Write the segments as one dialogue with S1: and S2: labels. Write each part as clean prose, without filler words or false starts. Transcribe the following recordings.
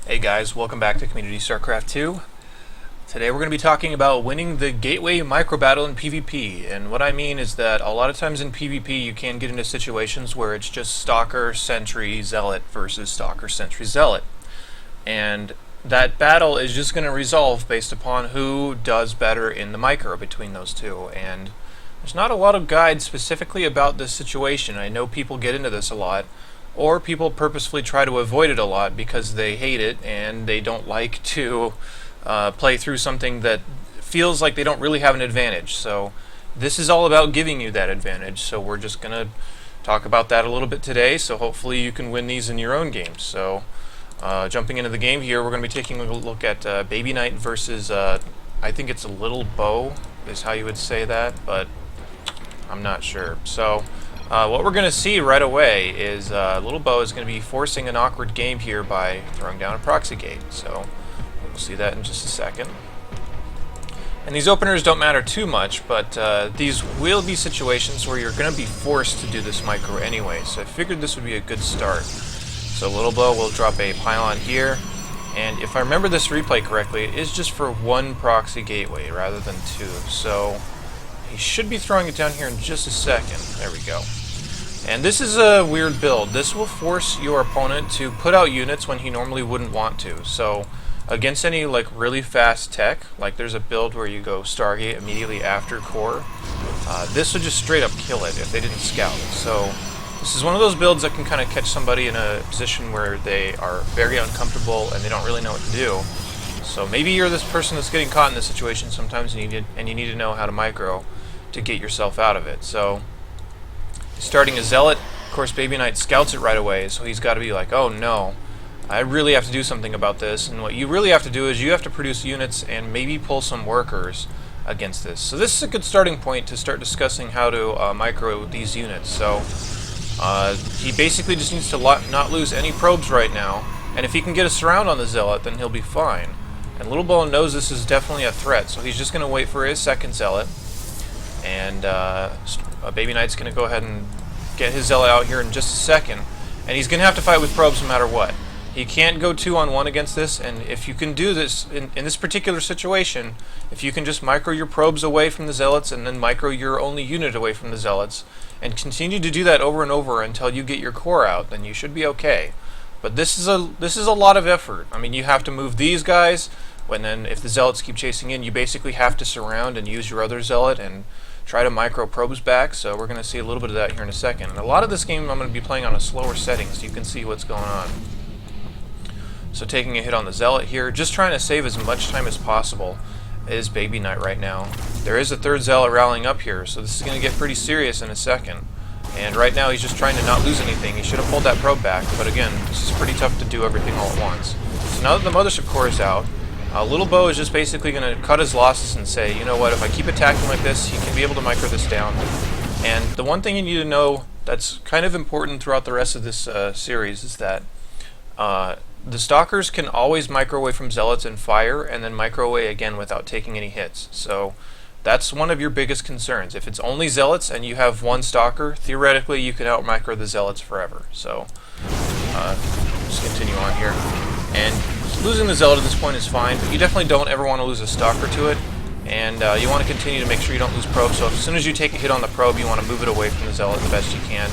S1: Hey guys, welcome back to Community Starcraft 2. Today we're going to be talking about winning the Gateway Micro Battle in PvP. And what I mean is that a lot of times in PvP you can get into situations where it's just Stalker, Sentry, Zealot versus Stalker, Sentry, Zealot. And that battle is just going to resolve based upon who does better in the micro between those two. And there's not a lot of guides specifically about this situation. I know people get into this a lot. Or people purposefully try to avoid it a lot because they hate it and they don't like to play through something that feels like they don't really have an advantage. So this is all about giving you that advantage. So we're just going to talk about that a little bit today. So hopefully you can win these in your own games. So jumping into the game here, we're going to be taking a look at Baby Knight versus, I think it's a Little Bow is how you would say that, but I'm not sure. So what we're going to see right away is Little Bow is going to be forcing an awkward game here by throwing down a proxy gate. So we'll see that in just a second. And these openers don't matter too much, but these will be situations where you're going to be forced to do this micro anyway. So I figured this would be a good start. So Little Bow will drop a pylon here. And if I remember this replay correctly, it is just for one proxy gateway rather than two. So he should be throwing it down here in just a second. There we go. And this is a weird build. This will force your opponent to put out units when he normally wouldn't want to. So against any like really fast tech, like there's a build where you go Stargate immediately after core, this would just straight up kill it if they didn't scout. So this is one of those builds that can kind of catch somebody in a position where they are very uncomfortable and they don't really know what to do. So maybe you're this person that's getting caught in this situation sometimes and you need to know how to micro to get yourself out of it. So starting a Zealot, of course Baby Knight scouts it right away, so he's got to be like, oh no, I really have to do something about this. And what you really have to do is you have to produce units and maybe pull some workers against this. So this is a good starting point to start discussing how to micro these units. So he basically just needs to not lose any probes right now, and if he can get a surround on the Zealot, then he'll be fine. And Little Bow knows this is definitely a threat, so he's just going to wait for his second Zealot. And Baby Knight's going to go ahead and get his Zealot out here in just a second. And he's going to have to fight with probes no matter what. He can't go 2-on-1 against this, and if you can do this, in this particular situation, if you can just micro your probes away from the Zealots and then micro your only unit away from the Zealots, and continue to do that over and over until you get your core out, then you should be okay. But this is a lot of effort. I mean, you have to move these guys, and then if the Zealots keep chasing in, you basically have to surround and use your other Zealot and try to micro probes back. So we're going to see a little bit of that here in a second. And a lot of this game I'm going to be playing on a slower setting so you can see what's going on. So taking a hit on the Zealot here, just trying to save as much time as possible is Baby Knight right now. There is a third Zealot rallying up here, so this is going to get pretty serious in a second. And right now he's just trying to not lose anything. He should have pulled that probe back, but again, this is pretty tough to do everything all at once. So now that the Mothership core is out, Little Bow is just basically going to cut his losses and say, you know what, if I keep attacking like this, he can be able to micro this down. And the one thing you need to know that's kind of important throughout the rest of this series is that the Stalkers can always micro away from Zealots and fire, and then micro away again without taking any hits. So that's one of your biggest concerns. If it's only Zealots and you have one Stalker, theoretically you can out-micro the Zealots forever. So just continue on here. And losing the Zealot at this point is fine, but you definitely don't ever want to lose a Stalker to it. And you want to continue to make sure you don't lose probes. So as soon as you take a hit on the probe, you want to move it away from the Zealot the best you can.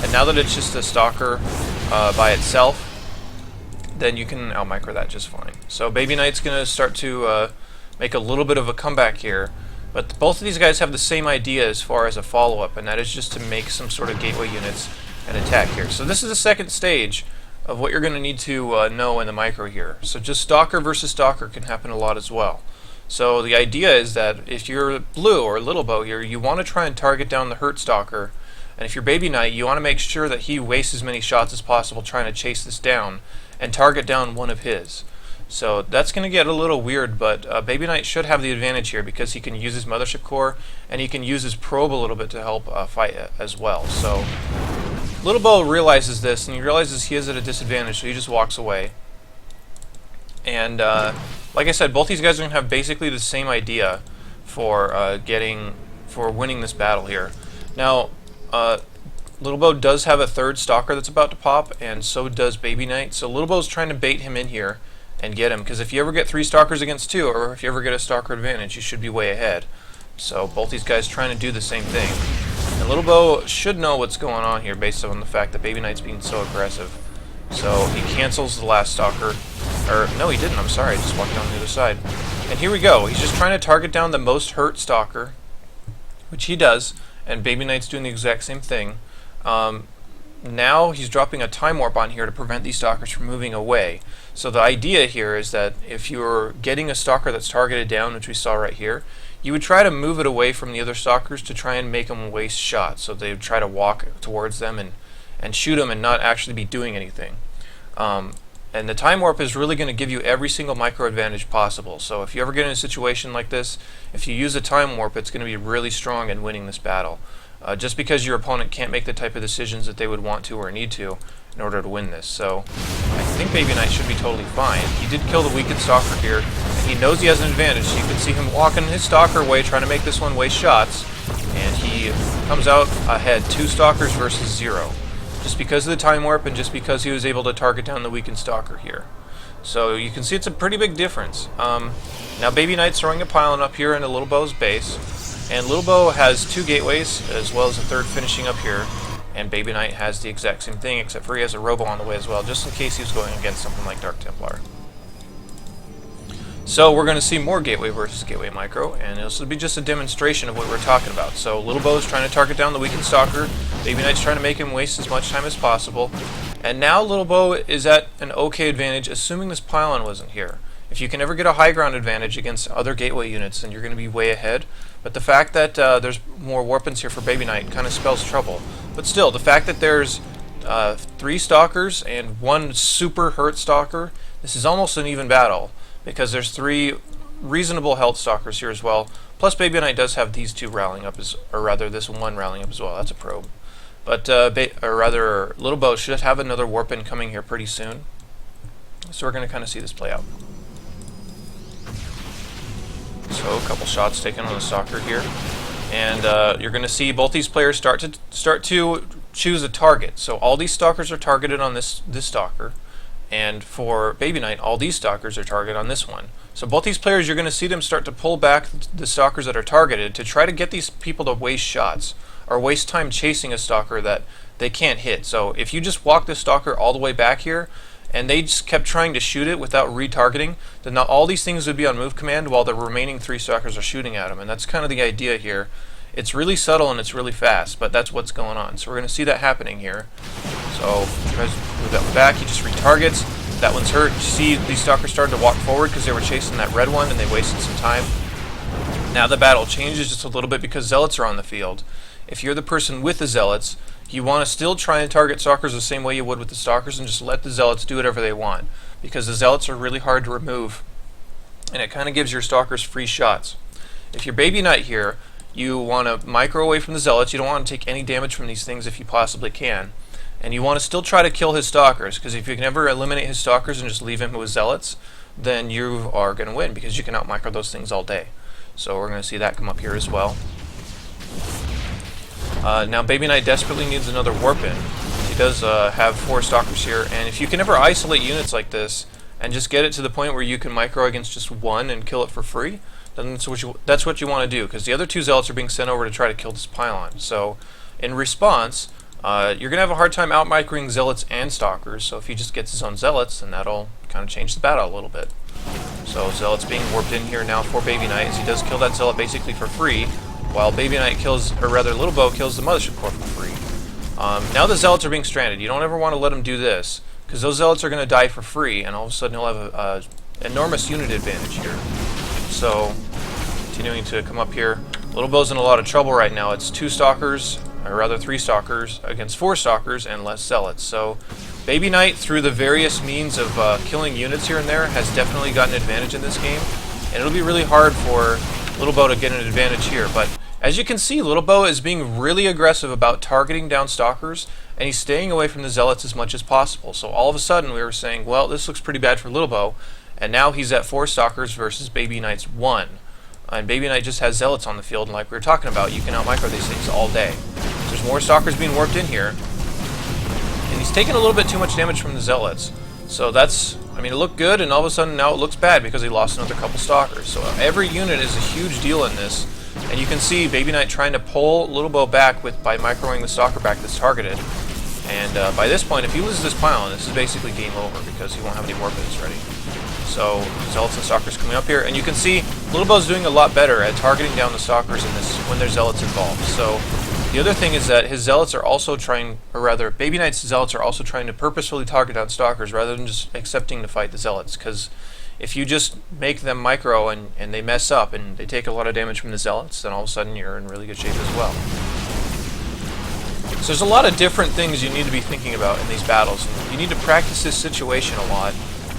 S1: And now that it's just a Stalker by itself, then you can out-micro that just fine. So Baby Knight's going to start to make a little bit of a comeback here. But both of these guys have the same idea as far as a follow-up, and that is just to make some sort of gateway units and attack here. So this is the second stage of what you're going to need to know in the micro here. So just Stalker versus Stalker can happen a lot as well. So the idea is that if you're blue or Little Bow here, you want to try and target down the hurt Stalker. And if you're Baby Knight, you want to make sure that he wastes as many shots as possible trying to chase this down and target down one of his. So that's going to get a little weird, but Baby Knight should have the advantage here because he can use his Mothership core and he can use his probe a little bit to help fight as well. So Little Bow realizes this, and he realizes he is at a disadvantage, so he just walks away. And like I said, both these guys are going to have basically the same idea for winning this battle here. Now, Little Bo does have a third Stalker that's about to pop, and so does Baby Knight. So Little Bo's trying to bait him in here and get him, because if you ever get 3 Stalkers against 2, or if you ever get a Stalker advantage, you should be way ahead. So both these guys trying to do the same thing. And Little Bo should know what's going on here based on the fact that Baby Knight's being so aggressive. So he cancels the last Stalker. Or, no, he didn't, I'm sorry, I just walked down the other side. And here we go, he's just trying to target down the most hurt Stalker, which he does, and Baby Knight's doing the exact same thing. Now he's dropping a Time Warp on here to prevent these Stalkers from moving away. So the idea here is that if you're getting a Stalker that's targeted down, which we saw right here, you would try to move it away from the other Stalkers to try and make them waste shots. So they would try to walk towards them and shoot them and not actually be doing anything. And the Time Warp is really going to give you every single micro advantage possible. So if you ever get in a situation like this, if you use a Time Warp, it's going to be really strong in winning this battle. Just because your opponent can't make the type of decisions that they would want to or need to in order to win this. So I think Baby Knight should be totally fine. He did kill the weakened Stalker here, and he knows he has an advantage. So you can see him walking his Stalker away, trying to make this one waste shots, and he comes out ahead 2 Stalkers versus 0. Just because of the Time Warp and just because he was able to target down the weakened Stalker here. So you can see it's a pretty big difference. Now Baby Knight's throwing a pylon up here into Little Bo's base, and Little Bo has 2 gateways as well as a third finishing up here, and Baby Knight has the exact same thing, except for he has a Robo on the way as well, just in case he's going against something like Dark Templar. So we're going to see more Gateway versus Gateway Micro, and this will be just a demonstration of what we're talking about. So Little Bo is trying to target down the weakened Stalker, Baby Knight's trying to make him waste as much time as possible, and now Little Bo is at an okay advantage, assuming this pylon wasn't here. If you can ever get a high ground advantage against other Gateway units, then you're going to be way ahead. But the fact that there's more weapons here for Baby Knight kind of spells trouble. But still, the fact that there's 3 Stalkers and 1 super hurt Stalker, this is almost an even battle, because there's 3 reasonable health Stalkers here as well. Plus Baby Knight does have these 2 rallying up, or rather this 1 rallying up as well. That's a probe. But Little Bo should have another warp in coming here pretty soon. So we're going to kind of see this play out. So a couple shots taken on the Stalker here, and you're going to see both these players start to choose a target. So all these Stalkers are targeted on this Stalker, and for Baby Knight, all these Stalkers are targeted on this one. So both these players, you're going to see them start to pull back the Stalkers that are targeted to try to get these people to waste shots or waste time chasing a Stalker that they can't hit. So if you just walk the Stalker all the way back here, and they just kept trying to shoot it without retargeting, then now all these things would be on move command while the remaining 3 Stalkers are shooting at them, and that's kind of the idea here. It's really subtle and it's really fast, but that's what's going on. So we're going to see that happening here. So tries to move that one back, he just retargets. That one's hurt. You see these Stalkers started to walk forward because they were chasing that red one and they wasted some time. Now the battle changes just a little bit because Zealots are on the field. If you're the person with the Zealots, you want to still try and target Stalkers the same way you would with the Stalkers and just let the Zealots do whatever they want, because the Zealots are really hard to remove and it kind of gives your Stalkers free shots. If you're Baby Knight here, you want to micro away from the Zealots. You don't want to take any damage from these things if you possibly can, and you want to still try to kill his Stalkers, because if you can ever eliminate his Stalkers and just leave him with Zealots, then you are going to win, because you can out micro those things all day. So we're going to see that come up here as well. Now Baby Knight desperately needs another warp in. He does have 4 Stalkers here, and if you can ever isolate units like this and just get it to the point where you can micro against just 1 and kill it for free, then that's what you want to do, because the other 2 Zealots are being sent over to try to kill this pylon. So in response, you're going to have a hard time out-microing Zealots and Stalkers, so if he just gets his own Zealots, then that'll kind of change the battle a little bit. So Zealot's being warped in here now for Baby Knight, as he does kill that Zealot basically for free, while Baby Knight kills, or rather Little Bo kills the Mothership Core for free. Now the Zealots are being stranded. You don't ever want to let him do this, because those Zealots are going to die for free, and all of a sudden he'll have an enormous unit advantage here. So, continuing to come up here, Little Bo's in a lot of trouble right now. It's 2 Stalkers, or rather 3 Stalkers, against 4 Stalkers and less Zealots. So, Baby Knight, through the various means of killing units here and there, has definitely gotten an advantage in this game, and it'll be really hard for Little Bo to get an advantage here. But as you can see, Little Bo is being really aggressive about targeting down Stalkers, and he's staying away from the Zealots as much as possible. So all of a sudden we were saying, well, this looks pretty bad for Little Bo, and now he's at 4 Stalkers versus Baby Knight's 1. And Baby Knight just has Zealots on the field, and like we were talking about, you can out-micro these things all day. So There's more Stalkers being warped in here. And he's taking a little bit too much damage from the Zealots. So that's, I mean, it looked good, and all of a sudden now it looks bad because he lost another couple Stalkers. So every unit is a huge deal in this. And you can see Baby Knight trying to pull Little Bo back by microing the Stalker back that's targeted. And by this point, if he loses this pylon, this is basically game over because he won't have any weapons ready. So Zealots and Stalkers coming up here, and you can see Little Bo's doing a lot better at targeting down the Stalkers in this when there's Zealots involved. So the other thing is that his Zealots are also trying, or rather, Baby Knight's Zealots are also trying to purposefully target down Stalkers rather than just accepting to fight the Zealots. Because if you just make them micro and they mess up and they take a lot of damage from the Zealots, then all of a sudden you're in really good shape as well. So there's a lot of different things you need to be thinking about in these battles. And you need to practice this situation a lot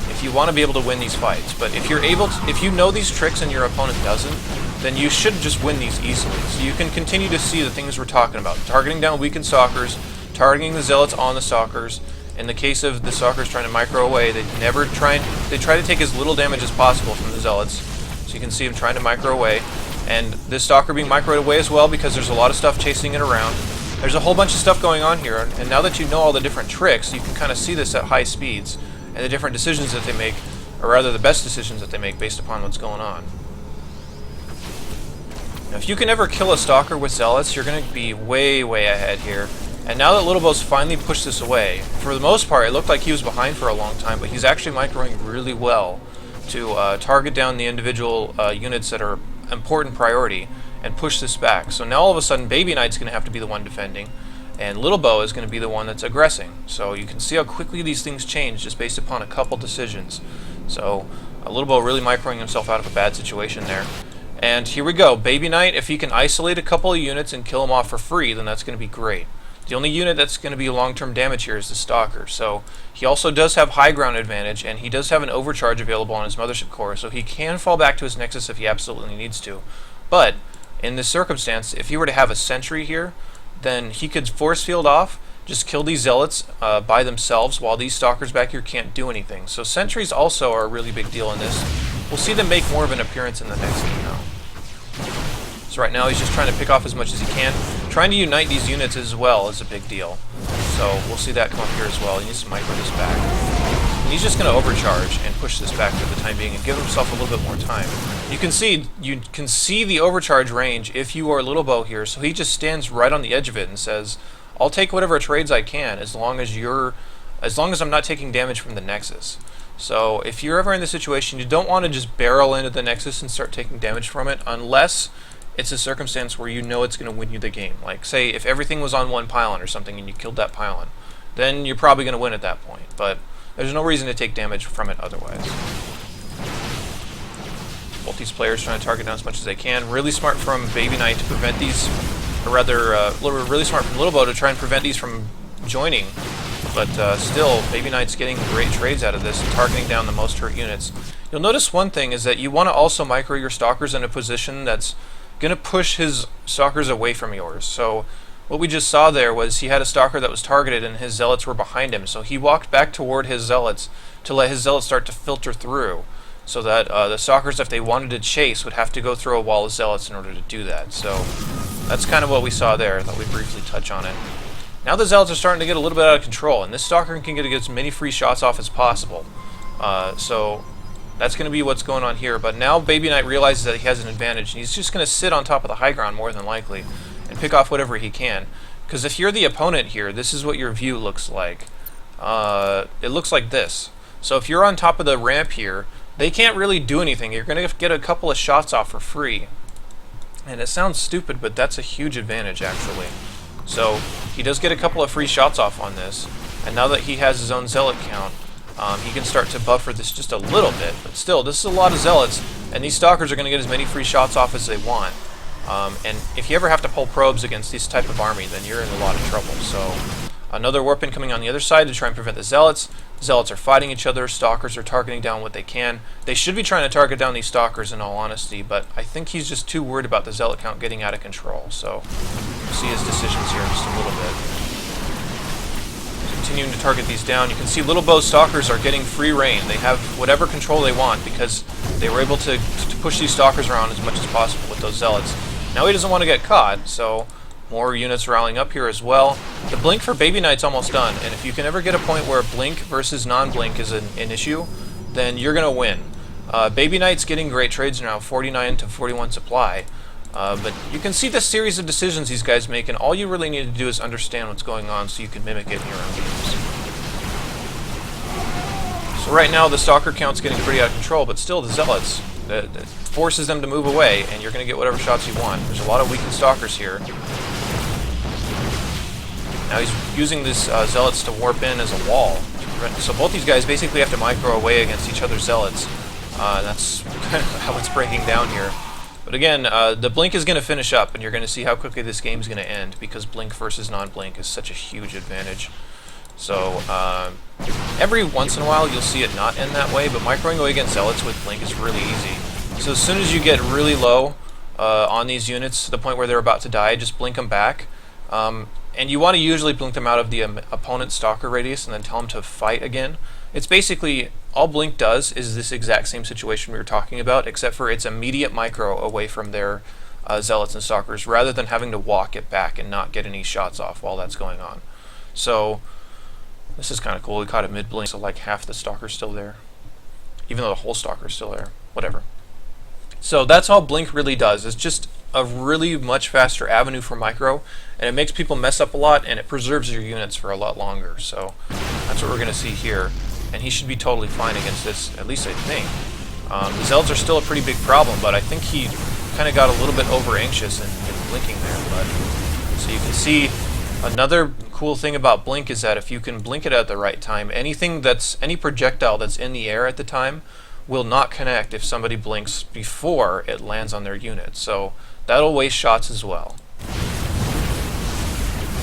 S1: if you want to be able to win these fights. But if you're able to, if you know these tricks and your opponent doesn't, then you should just win these easily. So you can continue to see the things we're talking about. Targeting down weakened Stalkers, targeting the Zealots on the Stalkers. In the case of the Stalkers trying to micro away, they try to take as little damage as possible from the Zealots. So you can see them trying to micro away. And this Stalker being microed away as well because there's a lot of stuff chasing it around. There's a whole bunch of stuff going on here, and now that you know all the different tricks, you can kind of see this at high speeds, and the different decisions that they make, or rather the best decisions that they make based upon what's going on. Now, if you can ever kill a Stalker with Zealots, you're going to be way, way ahead here. And now that Little Bo's finally pushed this away, for the most part, it looked like he was behind for a long time, but he's actually microing really well to target down the individual units that are important priority and push this back. So now all of a sudden Baby Knight's going to have to be the one defending, and Little Bo is going to be the one that's aggressing. So you can see how quickly these things change just based upon a couple decisions. So Little Bo really microing himself out of a bad situation there. And here we go. Baby Knight, if he can isolate a couple of units and kill them off for free, then that's going to be great. The only unit that's going to be long-term damage here is the Stalker. So he also does have high ground advantage, and he does have an overcharge available on his Mothership Core, so he can fall back to his Nexus if he absolutely needs to. But in this circumstance, if he were to have a Sentry here, then he could force field off, just kill these Zealots by themselves while these Stalkers back here can't do anything. So Sentries also are a really big deal in this. We'll see them make more of an appearance in the next game now. So right now he's just trying to pick off as much as he can. Trying to unite these units as well is a big deal. So we'll see that come up here as well. He needs to micro this back. And he's just going to overcharge and push this back for the time being and give himself a little bit more time. You can see the overcharge range if you are Little Bo here, so he just stands right on the edge of it and says, I'll take whatever trades I can as long as I'm not taking damage from the Nexus. So if you're ever in this situation, you don't want to just barrel into the Nexus and start taking damage from it unless it's a circumstance where you know it's going to win you the game. Like, say, if everything was on one pylon or something and you killed that pylon, then you're probably going to win at that point. But there's no reason to take damage from it otherwise. Both these players trying to target down as much as they can. Really smart from Baby Knight to prevent these, or rather, really smart from Little Bo to try and prevent these from joining. But still, Baby Knight's getting great trades out of this, targeting down the most hurt units. You'll notice one thing is that you want to also micro your Stalkers in a position that's going to push his Stalkers away from yours. So what we just saw there was he had a Stalker that was targeted and his Zealots were behind him. So he walked back toward his Zealots to let his Zealots start to filter through, so that the Stalkers, if they wanted to chase, would have to go through a wall of Zealots in order to do that. So that's kind of what we saw there. I thought we'd briefly touch on it. Now the Zealots are starting to get a little bit out of control, and this Stalker can get as many free shots off as possible. So that's going to be what's going on here. But now Baby Knight realizes that he has an advantage, and he's just going to sit on top of the high ground more than likely and pick off whatever he can. Because if you're the opponent here, this is what your view looks like. It looks like this. So if you're on top of the ramp here, they can't really do anything. You're going to get a couple of shots off for free. And it sounds stupid, but that's a huge advantage, actually. So he does get a couple of free shots off on this, and now that he has his own Zealot count, he can start to buffer this just a little bit. But still, this is a lot of Zealots, and these Stalkers are going to get as many free shots off as they want. And if you ever have to pull probes against this type of army, then you're in a lot of trouble. So another warp in coming on the other side to try and prevent the Zealots. Zealots are fighting each other. Stalkers are targeting down what they can. They should be trying to target down these Stalkers in all honesty, but I think he's just too worried about the Zealot count getting out of control. So we'll see his decisions here in just a little bit. Continuing to target these down. You can see Little Bo's Stalkers are getting free reign. They have whatever control they want because they were able to push these Stalkers around as much as possible with those Zealots. Now he doesn't want to get caught, so More units rallying up here as well. The blink for Baby Knight's almost done, and if you can ever get a point where blink versus non-blink is an issue, then you're going to win. Baby Knight's getting great trades now, 49 to 41 supply. But you can see the series of decisions these guys make, and all you really need to do is understand what's going on so you can mimic it in your own games. So right now the Stalker count's getting pretty out of control, but still the Zealots, that forces them to move away, and you're going to get whatever shots you want. There's a lot of weakened Stalkers here. Now he's using this Zealots to warp in as a wall. So both these guys basically have to micro away against each other's Zealots. That's kind of how it's breaking down here. But again, the blink is going to finish up, and you're going to see how quickly this game is going to end, because blink versus non-blink is such a huge advantage. So every once in a while you'll see it not end that way, but microing away against Zealots with blink is really easy. So as soon as you get really low on these units, to the point where they're about to die, just blink them back. And you want to usually blink them out of the opponent's Stalker radius and then tell them to fight again. It's basically, all blink does is this exact same situation we were talking about, except for it's immediate micro away from their Zealots and Stalkers, rather than having to walk it back and not get any shots off while that's going on. So this is kind of cool. We caught it mid-blink, so like half the Stalker's still there. Even though the whole Stalker's still there. Whatever. So that's all blink really does. It's just a really much faster avenue for micro, and it makes people mess up a lot, and it preserves your units for a lot longer. So that's what we're going to see here, and he should be totally fine against this, at least I think. The Zealots are still a pretty big problem, but I think he kind of got a little bit over anxious in blinking there. But so you can see another cool thing about blink is that if you can blink it at the right time, any projectile that's in the air at the time will not connect if somebody blinks before it lands on their unit. So that'll waste shots as well.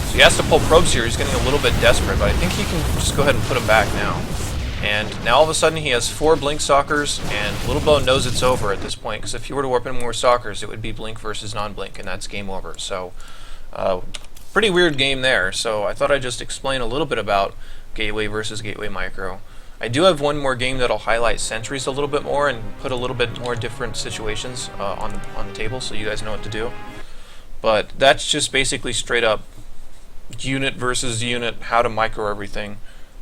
S1: So he has to pull probes here. He's getting a little bit desperate, but I think he can just go ahead and put him back now. And now all of a sudden he has 4 blink Stalkers, and Little Bo knows it's over at this point, because if you were to warp in more Stalkers, it would be blink versus non-blink, and that's game over. So pretty weird game there. So I thought I'd just explain a little bit about Gateway versus Gateway Micro. I do have one more game that'll highlight sentries a little bit more and put a little bit more different situations on the table, so you guys know what to do. But that's just basically straight up unit versus unit, how to micro everything.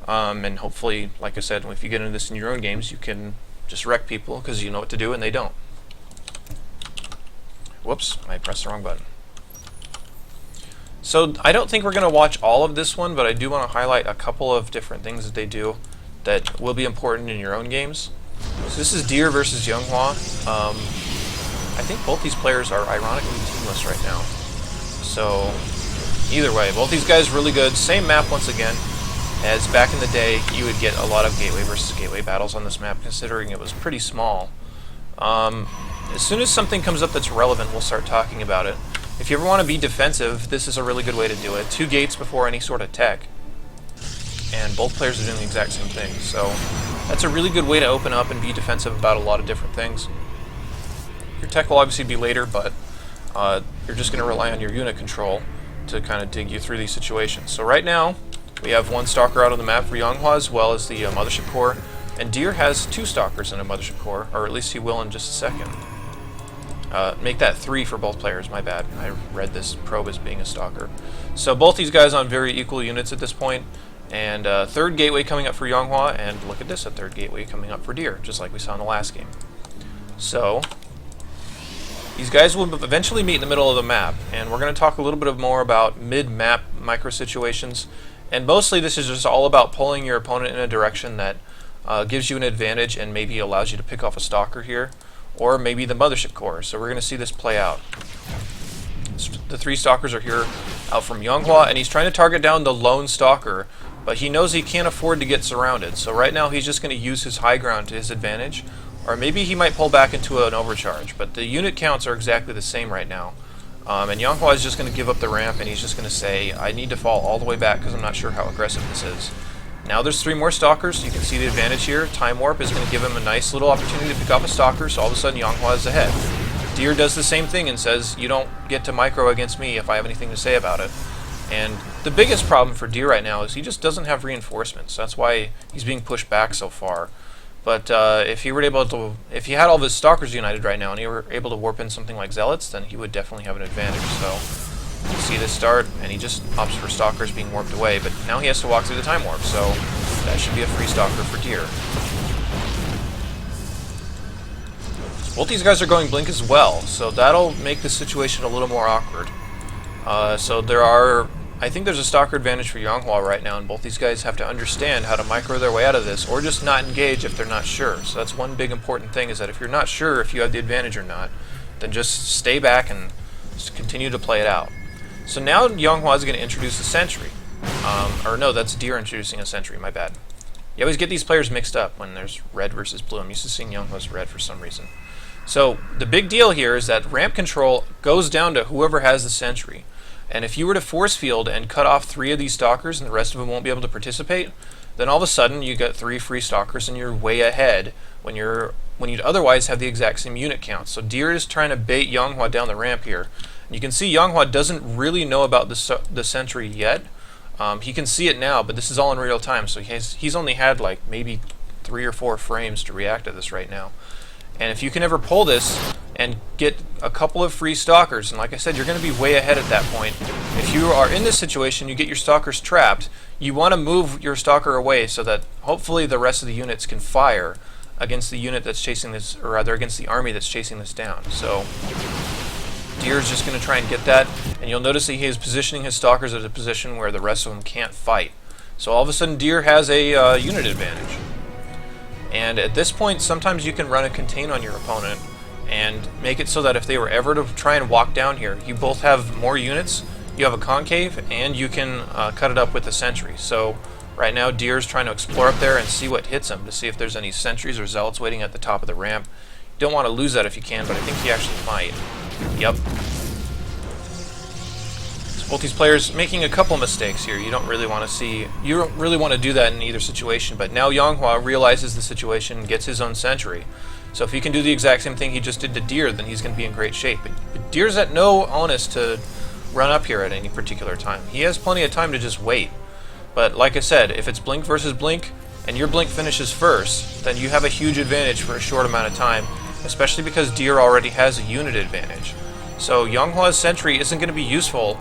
S1: And hopefully, like I said, if you get into this in your own games, you can just wreck people because you know what to do and they don't. Whoops, I pressed the wrong button. So I don't think we're going to watch all of this one, but I do want to highlight a couple of different things that they do that will be important in your own games. So this is Deer versus Younghua. I think both these players are ironically teamless right now. So either way, both these guys really good. Same map once again, as back in the day you would get a lot of Gateway versus Gateway battles on this map, considering it was pretty small. As soon as something comes up that's relevant, we'll start talking about it. If you ever want to be defensive, this is a really good way to do it. 2 gates before any sort of tech. And both players are doing the exact same thing. So that's a really good way to open up and be defensive about a lot of different things. Your tech will obviously be later, but you're just going to rely on your unit control to kind of dig you through these situations. So right now, we have 1 Stalker out on the map for Younghua, as well as the Mothership Core. And Deer has 2 Stalkers in a Mothership Core, or at least he will in just a second. Make that 3 for both players, my bad. I read this probe as being a Stalker. So both these guys on very equal units at this point. And 3rd gateway coming up for Younghua, and look at this, a 3rd gateway coming up for Deer, just like we saw in the last game. So these guys will eventually meet in the middle of the map, and we're going to talk a little bit more about mid-map micro situations. And mostly this is just all about pulling your opponent in a direction that gives you an advantage and maybe allows you to pick off a Stalker here, or maybe the Mothership Core. So we're going to see this play out. The 3 Stalkers are here out from Younghua, and he's trying to target down the lone Stalker, but he knows he can't afford to get surrounded. So right now he's just going to use his high ground to his advantage, or maybe he might pull back into an overcharge. But the unit counts are exactly the same right now. And Younghua is just going to give up the ramp, and he's just going to say, I need to fall all the way back because I'm not sure how aggressive this is. Now there's 3 more Stalkers. You can see the advantage here. Time Warp is going to give him a nice little opportunity to pick off a Stalker, so all of a sudden Younghua is ahead. Deer does the same thing and says, you don't get to micro against me if I have anything to say about it. And the biggest problem for Deer right now is he just doesn't have reinforcements. That's why he's being pushed back so far. But if he had all of his Stalkers united right now and he were able to warp in something like Zealots, then he would definitely have an advantage. So You see this start, and he just opts for Stalkers being warped away, but now he has to walk through the Time Warp, so that should be a free Stalker for Deer. Both these guys are going Blink as well, so that'll make the situation a little more awkward. So I think there's a Stalker advantage for Yonghua right now, and both these guys have to understand how to micro their way out of this, or just not engage if they're not sure. So that's one big important thing, is that if you're not sure if you have the advantage or not, then just stay back and just continue to play it out. So now Yonghua is going to introduce a Sentry. Or no, that's Deer introducing a Sentry, my bad. You always get these players mixed up when there's red versus blue. I'm used to seeing Yonghua's red for some reason. So the big deal here is that ramp control goes down to whoever has the Sentry. And if you were to force field and cut off 3 of these Stalkers and the rest of them won't be able to participate, then all of a sudden you get 3 free Stalkers and you're way ahead when you'd otherwise have the exact same unit count. So Deer is trying to bait Yonghua down the ramp here. And you can see Yonghua doesn't really know about the Sentry yet. He can see it now, but this is all in real time, so he's only had like maybe 3 or 4 frames to react to this right now. And if you can ever pull this and get a couple of free Stalkers, and like I said, you're going to be way ahead at that point. If you are in this situation, you get your Stalkers trapped, you want to move your Stalker away so that hopefully the rest of the units can fire against the unit that's chasing this, or rather against the army that's chasing this down. So Deer is just going to try and get that, and you'll notice that he is positioning his Stalkers at a position where the rest of them can't fight. So all of a sudden Deer has a unit advantage. And at this point, sometimes you can run a contain on your opponent and make it so that if they were ever to try and walk down here, you both have more units, you have a concave, and you can cut it up with a Sentry. So right now Deer's trying to explore up there and see what hits him, to see if there's any Sentries or Zealots waiting at the top of the ramp. You don't want to lose that if you can, but I think he actually might. Yep. So both these players making a couple mistakes here. You don't really want to do that in either situation, but now Yonghua realizes the situation and gets his own Sentry. So if he can do the exact same thing he just did to Deer, then he's going to be in great shape. But Deer's at no onus to run up here at any particular time. He has plenty of time to just wait. But like I said, if it's Blink versus Blink, and your Blink finishes first, then you have a huge advantage for a short amount of time, especially because Deer already has a unit advantage. So Yonghua's Sentry isn't going to be useful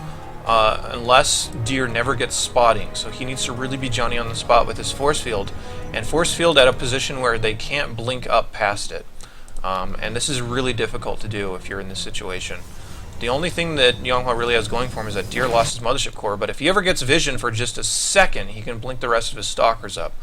S1: unless Deer never gets spotting. So he needs to really be Johnny on the spot with his force field, and force field at a position where they can't blink up past it. And this is really difficult to do if you're in this situation. The only thing that Yonghua really has going for him is that Deer lost his Mothership Core, but if he ever gets vision for just a second, he can blink the rest of his Stalkers up.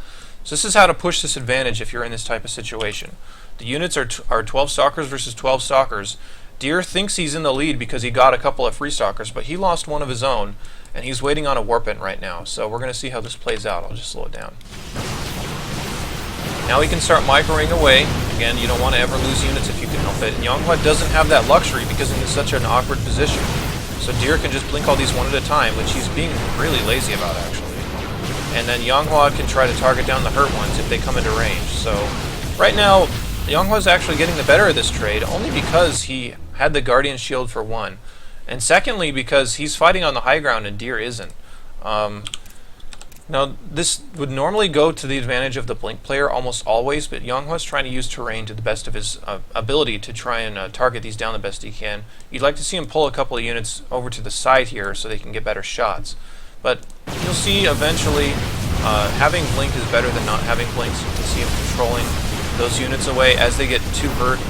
S1: So this is how to push this advantage if you're in this type of situation. The units are 12 Stalkers versus 12 Stalkers. Deer thinks he's in the lead because he got a couple of free Stalkers, but he lost one of his own, and he's waiting on a warp in right now. So we're going to see how this plays out. I'll just slow it down. Now he can start microing away. Again, you don't want to ever lose units if you can help it. And Yonghua doesn't have that luxury because he's in such an awkward position. So Deer can just blink all these one at a time, which he's being really lazy about, actually. And then Yonghua can try to target down the hurt ones if they come into range. So right now, Yonghua's actually getting the better of this trade, only because he had the Guardian Shield for one. And secondly, because he's fighting on the high ground and Deer isn't. Now, this would normally go to the advantage of the Blink player almost always, but Yonghua's trying to use terrain to the best of his ability to try and target these down the best he can. You'd like to see him pull a couple of units over to the side here so they can get better shots. But you'll see eventually having Blink is better than not having Blink, so you can see him controlling those units away as they get too hurt.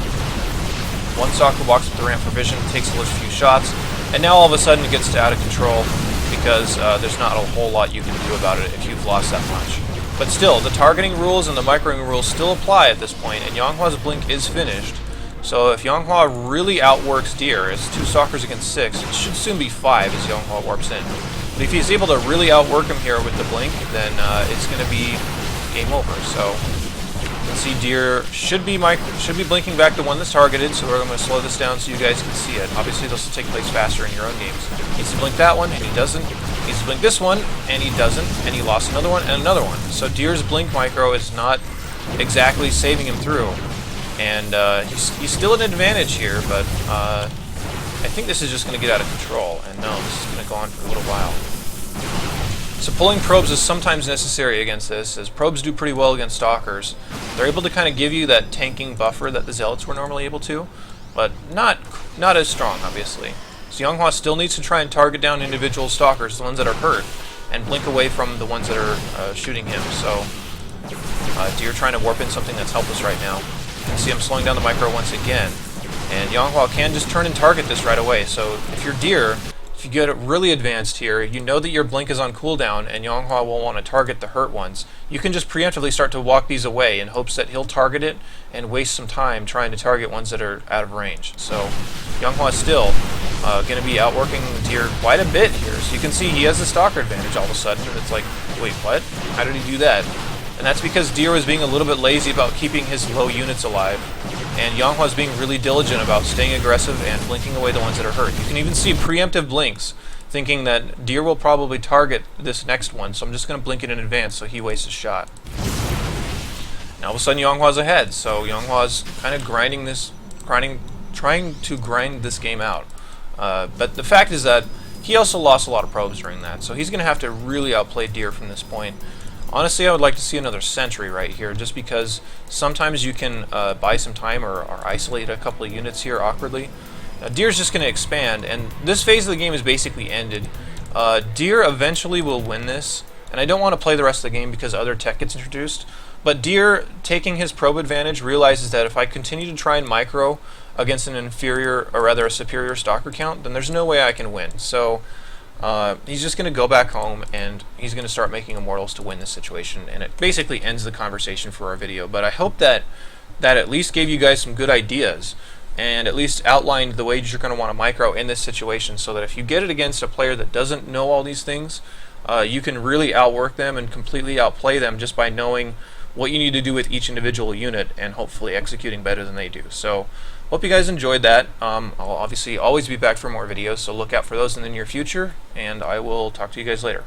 S1: One Stalker walks up the ramp for vision, takes a few shots, and now all of a sudden it gets out of control, because there's not a whole lot you can do about it if you've lost that much. But still, the targeting rules and the microing rules still apply at this point, and Yonghua's Blink is finished. So if Yonghua really outworks Deer, it's 2 Stalkers against 6, it should soon be 5 as Yonghua warps in. But if he's able to really outwork him here with the Blink, then it's going to be game over. So you can see Deer should be blinking back the one that's targeted, so we're going to slow this down so you guys can see it. Obviously this will take place faster in your own games. He needs to blink that one, and he doesn't. He needs to blink this one, and he doesn't. And he lost another one and another one. So Deer's Blink micro is not exactly saving him through. And he's still an advantage here, but I think this is just going to get out of control. And no, this is going to go on for a little while. So pulling probes is sometimes necessary against this, as probes do pretty well against Stalkers. They're able to kind of give you that tanking buffer that the Zealots were normally able to, but not as strong, obviously. So Yonghua still needs to try and target down individual Stalkers, the ones that are hurt, and blink away from the ones that are shooting him. So Deer trying to warp in something that's helpless right now. You can see I'm slowing down the micro once again. And Yonghua can just turn and target this right away. So if you're Deer, if you get really advanced here, you know that your blink is on cooldown and Yonghua will want to target the hurt ones. You can just preemptively start to walk these away in hopes that he'll target it and waste some time trying to target ones that are out of range. So Yonghua is still going to be outworking Deer quite a bit here. So you can see he has the Stalker advantage all of a sudden, and it's like, wait, what? How did he do that? And that's because Deer was being a little bit lazy about keeping his low units alive. And Yonghua is being really diligent about staying aggressive and blinking away the ones that are hurt. You can even see preemptive blinks, thinking that Deer will probably target this next one, so I'm just going to blink it in advance so he wastes a shot. Now all of a sudden Yonghua's ahead, so Yonghua's kind of trying to grind this game out. But the fact is that he also lost a lot of probes during that, so he's going to have to really outplay Deer from this point. Honestly, I would like to see another Sentry right here, just because sometimes you can buy some time or isolate a couple of units here awkwardly. Deer's just going to expand, and this phase of the game is basically ended. Deer eventually will win this, and I don't want to play the rest of the game because other tech gets introduced, but Deer, taking his probe advantage, realizes that if I continue to try and micro against an inferior, or rather a superior Stalker count, then there's no way I can win. So he's just going to go back home and he's going to start making Immortals to win this situation, and it basically ends the conversation for our video. But I hope that at least gave you guys some good ideas and at least outlined the ways you're going to want to micro in this situation, so that if you get it against a player that doesn't know all these things, you can really outwork them and completely outplay them just by knowing what you need to do with each individual unit and hopefully executing better than they do. So hope you guys enjoyed that. I'll obviously always be back for more videos, so look out for those in the near future, and I will talk to you guys later.